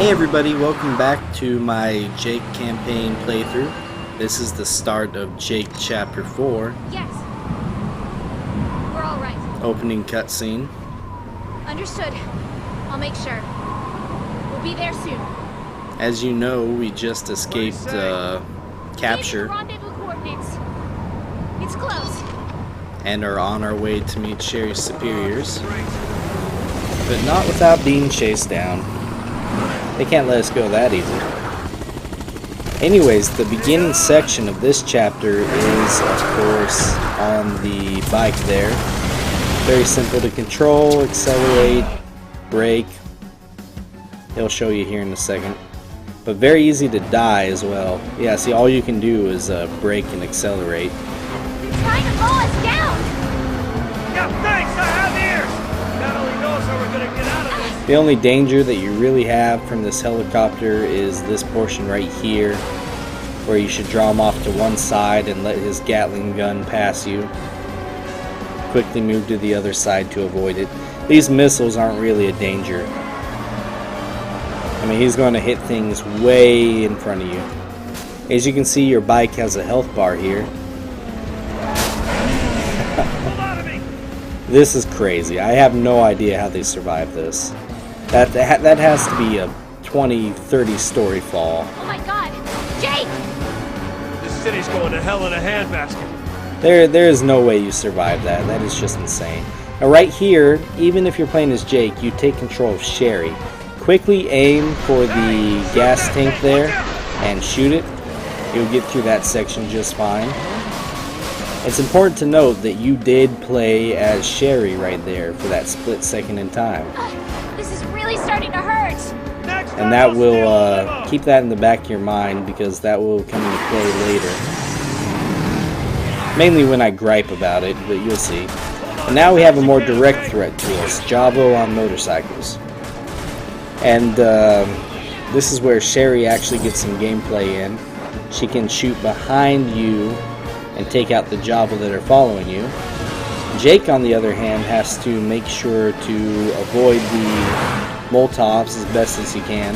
Hey everybody, welcome back to my Jake campaign playthrough. This is the start of Jake Chapter 4. Yes. We're all right. Opening cutscene. Understood. I'll make sure. We'll be there soon. As you know, we just escaped capture Rendezvous coordinates. It's close. and are on our way to meet Sherry's superiors. But not without being chased down. They can't let us go that easy. Anyways, the beginning section of this chapter is, of course, on the bike there. Very simple to control, accelerate, brake. He'll show you here in a second. But very easy to die as well. Yeah, see, all you can do is brake and accelerate. They're trying to mow us down! Yeah, thanks, I have ears! God only knows how we're gonna get out of this. The only danger that you really have from this helicopter is this portion right here, where you should draw him off to one side and let his Gatling gun pass you. Quickly move to the other side to avoid it. These missiles aren't really a danger. I mean, he's going to hit things way in front of you. As you can see, your bike has a health bar here. This is crazy. I have no idea how they survived this. That has to be a 20, 30 story fall. Oh my god! Jake! This city's going to hell in a handbasket. There is no way you survive that. That is just insane. Now right here, even if you're playing as Jake, you take control of Sherry. Quickly aim for the gas tank there and shoot it. You'll get through that section just fine. It's important to note that you did play as Sherry right there for that split second in time. This is really starting to hurt! And that will keep that in the back of your mind, because that will come into play later. Mainly when I gripe about it, but you'll see. And now we have a more direct threat to us, Javo on motorcycles. And this is where Sherry actually gets some gameplay in. She can shoot behind you and take out the Java that are following you. Jake, on the other hand, has to make sure to avoid the Molotovs as best as he can.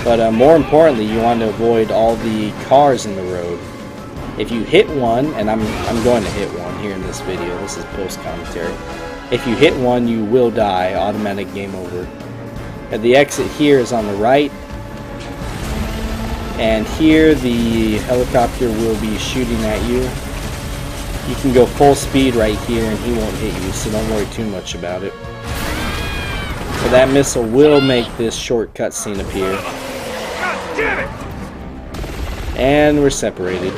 But more importantly, you want to avoid all the cars in the road. If you hit one, and I'm going to hit one here in this video, this is post-commentary. If you hit one, you will die, automatic game over. And the exit here is on the right. And here the helicopter will be shooting at you. You can go full speed right here and he won't hit you, so don't worry too much about it. But that missile will make this short cutscene appear. God damn it! And we're separated.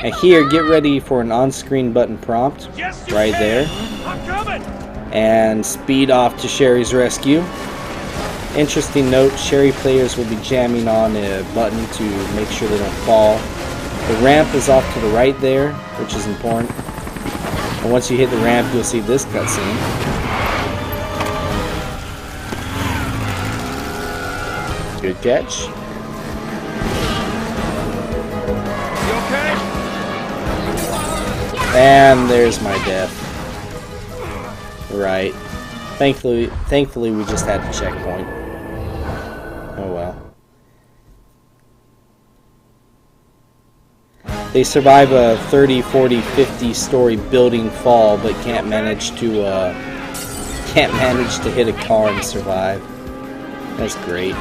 And here, get ready for an on-screen button prompt, right there. I'm coming! And speed off to Sherry's rescue. Interesting note, Sherry players will be jamming on a button to make sure they don't fall. The ramp is off to the right there, which is important. And once you hit the ramp, you'll see this cutscene. Good catch. You okay? And there's my death. Right. Thankfully we just had the checkpoint. Oh well. They survive a 30, 40, 50 story building fall, but can't manage to hit a car and survive. That's great.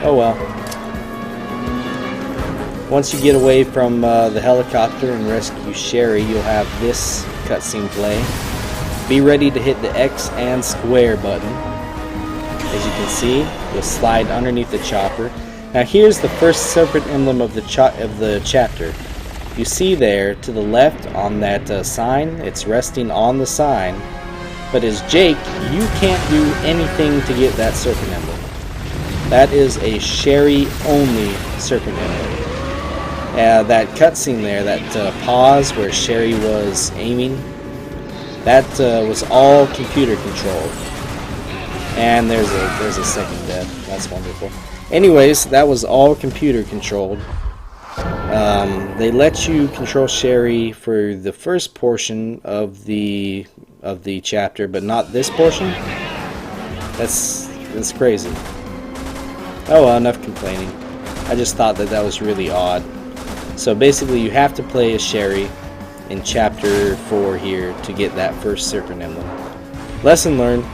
Oh well. Once you get away from the helicopter and rescue Sherry, you'll have this cutscene play. Be ready to hit the X and square button. As you can see, you'll slide underneath the chopper. Now here's the first serpent emblem of the chapter. You see there to the left on that sign, it's resting on the sign. But as Jake, you can't do anything to get that serpent emblem. That is a Sherry only serpent emblem. That cutscene there, that pause where Sherry was aiming, that was all computer controlled. And there's a second death. That's wonderful. Anyways, that was all computer controlled. They let you control Sherry for the first portion of the chapter, but not this portion. That's crazy. Oh well, enough complaining. I just thought that was really odd. So basically you have to play as Sherry in chapter 4 here to get that first Serpent Emblem. Lesson learned. The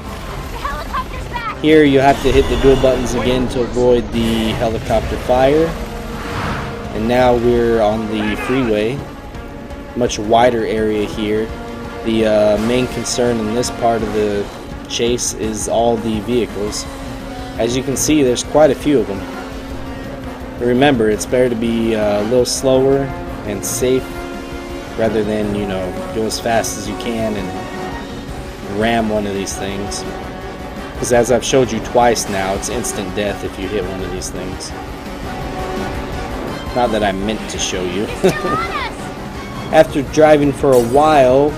helicopter's back! Here you have to hit the dual buttons again to avoid the helicopter fire. And now we're on the freeway. Much wider area here. The main concern in this part of the chase is all the vehicles. As you can see, there's quite a few of them. But remember, it's better to be a little slower and safe rather than, you know, go as fast as you can and ram one of these things. Because as I've showed you twice now, it's instant death if you hit one of these things. Not that I meant to show you. After driving for a while,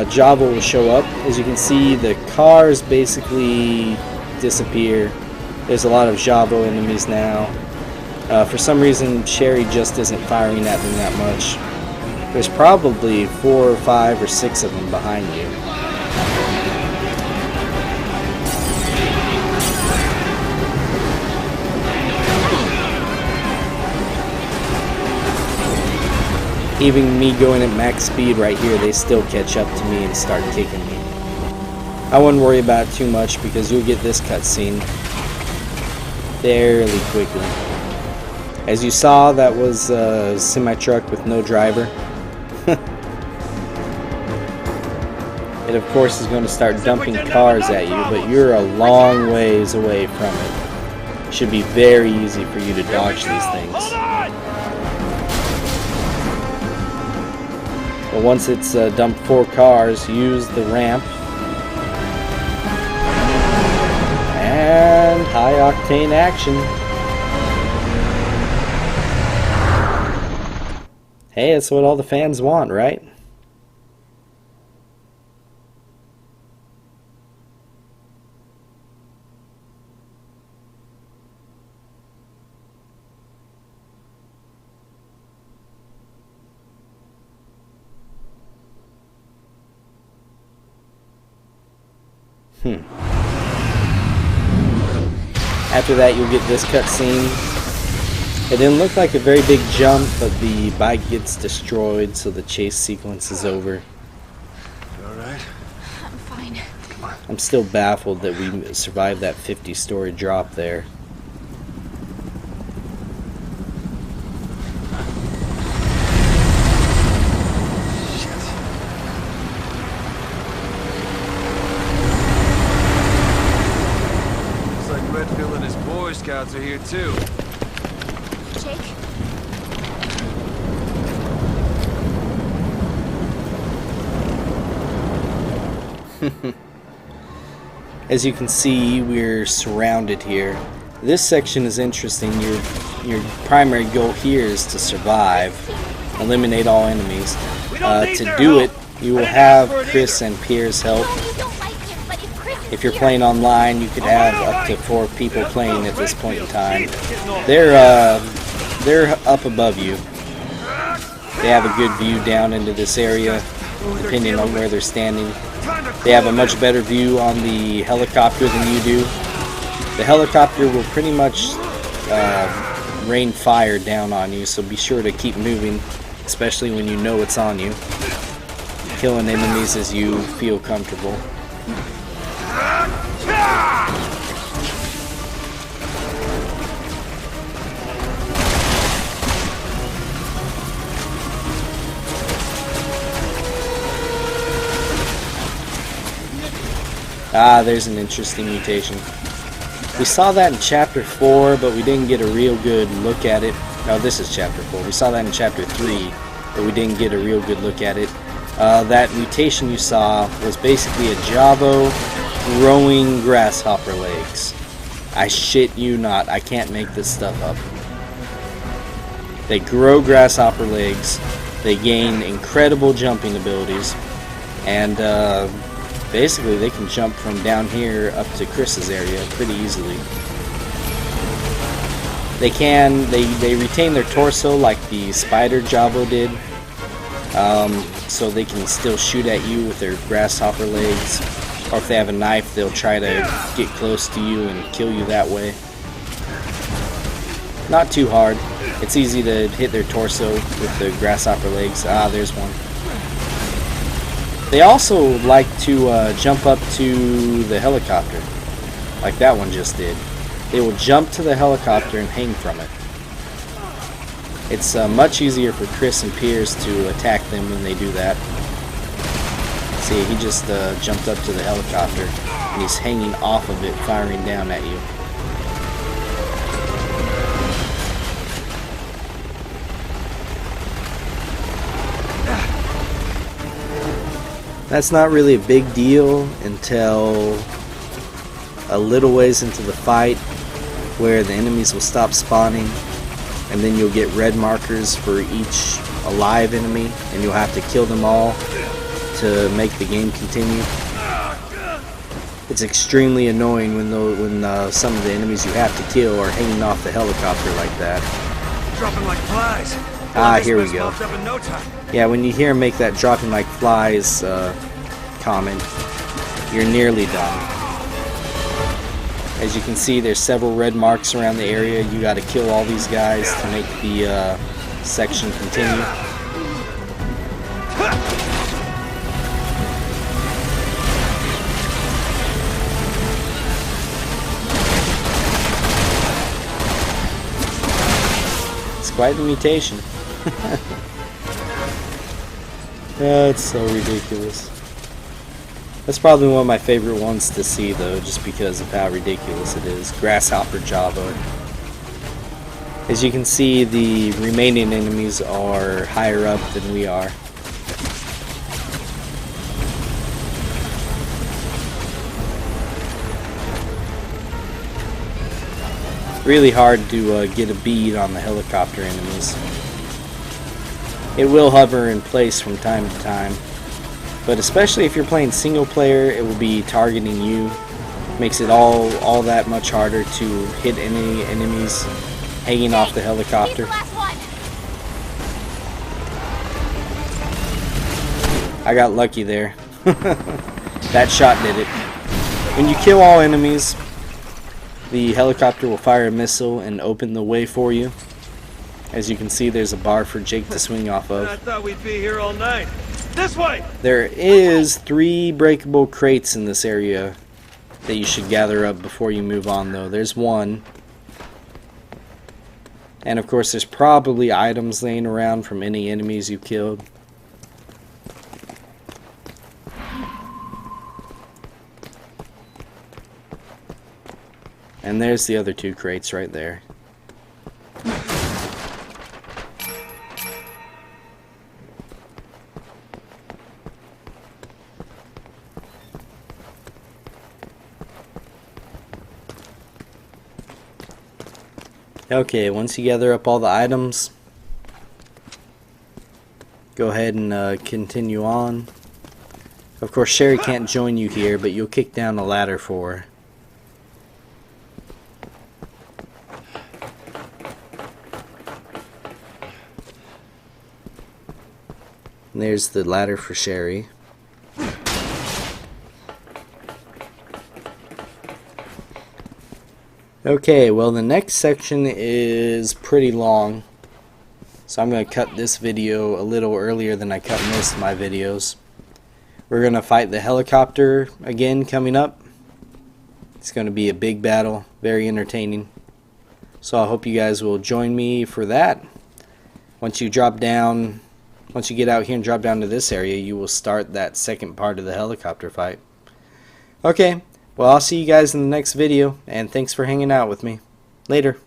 Java will show up. As you can see, the cars basically disappear. There's a lot of Java enemies now. For some reason, Sherry just isn't firing at them that much. There's probably 4 or 5 or 6 of them behind you. Even me going at max speed right here, they still catch up to me and start kicking me. I wouldn't worry about it too much because you'll get this cutscene fairly quickly. As you saw, that was a semi-truck with no driver. It of course is going to start dumping cars at you, but you're a long ways away from it. It should be very easy for you to dodge these things. But once it's dumped 4 cars, use the ramp. And high octane action. Hey, that's what all the fans want, right? After that, you'll get this cutscene. It didn't look like a very big jump, but the bike gets destroyed, so the chase sequence is over. You alright? I'm fine. I'm still baffled that we survived that 50-story drop there. Looks like Redfield and his Boy Scouts are here too. Jake? As you can see, we're surrounded here. This section is interesting. Your primary goal here is to survive, eliminate all enemies. To do it, you will have Chris and Pierre's help. If you're playing online, you could have up to 4 people playing at this point in time. They're up above you. They have a good view down into this area, depending on where they're standing. They have a much better view on the helicopter than you do. The helicopter will pretty much rain fire down on you, so be sure to keep moving, especially when you know it's on you. Killing enemies as you feel comfortable. Ah, there's an interesting mutation. We saw that in Chapter 4, but we didn't get a real good look at it. No, this is Chapter 4. We saw that in Chapter 3, but we didn't get a real good look at it. That mutation you saw was basically a Javo growing grasshopper legs. I shit you not, I can't make this stuff up. They grow grasshopper legs, they gain incredible jumping abilities, and basically they can jump from down here up to Chris's area pretty easily. They retain their torso like the spider Javo did, so they can still shoot at you with their grasshopper legs, or if they have a knife they'll try to get close to you and kill you that way. Not too hard. It's easy to hit their torso with the grasshopper legs. Ah, there's one. They also like to jump up to the helicopter, like that one just did. They will jump to the helicopter and hang from it. It's much easier for Chris and Piers to attack them when they do that. See, he just jumped up to the helicopter and he's hanging off of it, firing down at you. That's not really a big deal until a little ways into the fight, where the enemies will stop spawning, and then you'll get red markers for each alive enemy, and you'll have to kill them all to make the game continue. It's extremely annoying when some of the enemies you have to kill are hanging off the helicopter like that. Dropping like flies. Ah, here we go. Up in no time. Yeah, when you hear him make that dropping like flies comment, you're nearly done. As you can see, there's several red marks around the area. You got to kill all these guys to make the section continue. It's quite the mutation. That's so ridiculous. That's probably one of my favorite ones to see, though, just because of how ridiculous it is. Grasshopper Java. As you can see, the remaining enemies are higher up than we are. Really hard to get a bead on the helicopter enemies. It will hover in place from time to time, but especially if you're playing single player, it will be targeting you. Makes it all that much harder to hit any enemies hanging off the helicopter. I got lucky there. That shot did it. When you kill all enemies, the helicopter will fire a missile and open the way for you. As you can see, there's a bar for Jake to swing off of. I thought we'd be here all night. This way! There is 3 breakable crates in this area that you should gather up before you move on, though. There's 1. And of course, there's probably items laying around from any enemies you killed. And there's the other 2 crates right there. Okay, once you gather up all the items, go ahead and continue on. Of course, Sherry can't join you here, but you'll kick down a ladder for her. And there's the ladder for Sherry. Okay, well, the next section is pretty long, so I'm going to cut this video a little earlier than I cut most of my videos. We're going to fight the helicopter again coming up. It's going to be a big battle, very entertaining. So I hope you guys will join me for that. Once you get out here and drop down to this area, you will start that second part of the helicopter fight. Okay. Well, I'll see you guys in the next video, and thanks for hanging out with me. Later.